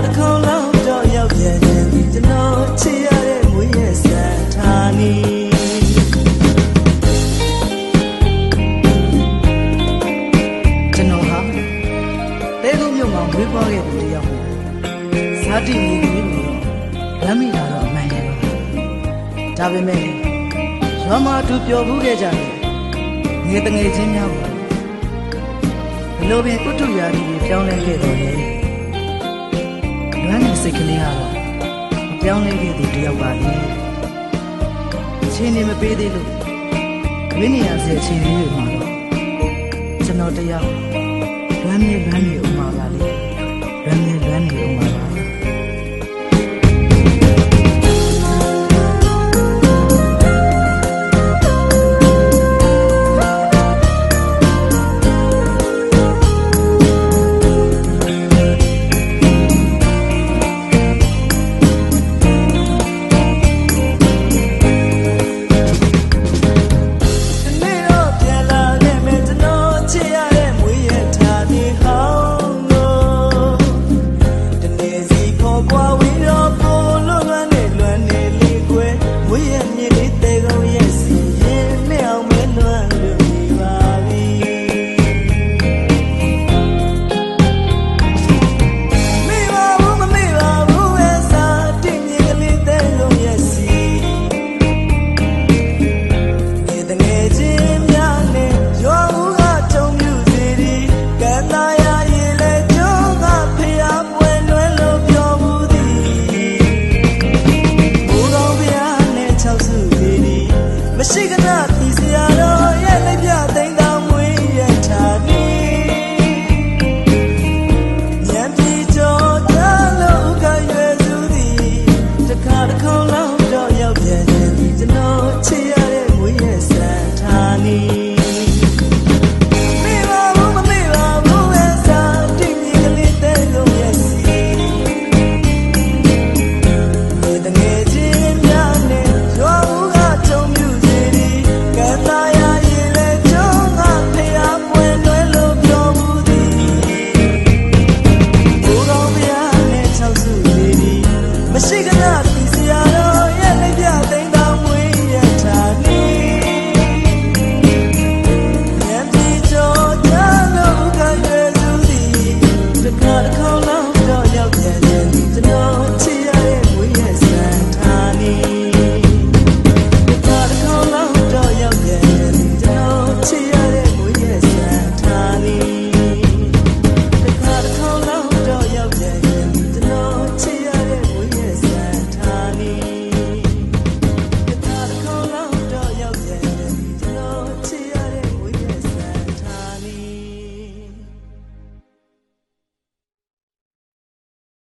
တခေါင်လောက်တော့ရောက်ပြန်ရင်ကျွန်တော်ချစ်ရတဲ့မွေးရဲ့စံထားနီကျွန်တော်ဟာတဲကုန်းမြို့မှာမွေးဖွားခဲ့သူတယောက်ပါဇာတိမိခင်ကိုလမ်းမိတာတော့အမှန်ရပါဒါပေမဲ့ရွာမှာသူပျော်ဘူးခဲ့ကြတယ်ငယ်တငယ်ချင်းများကိုဘလို့ပင်ဥတုရာသီကိုပြောင်းလဲခဲ့တော်လေလွမ်းတဲ့စိတ်ကလေးကတော့မပြောင်းလဲခဲ့သူတယောက်ပါလေအချိန်နေမပေးသေးလို့ဝိနည်းရစေအချိန်လေးတွေမှာတော့ကျွန်တော်တယောက်လွမ်းနေဥမာပါလေလွမ်းနေဥမာပါ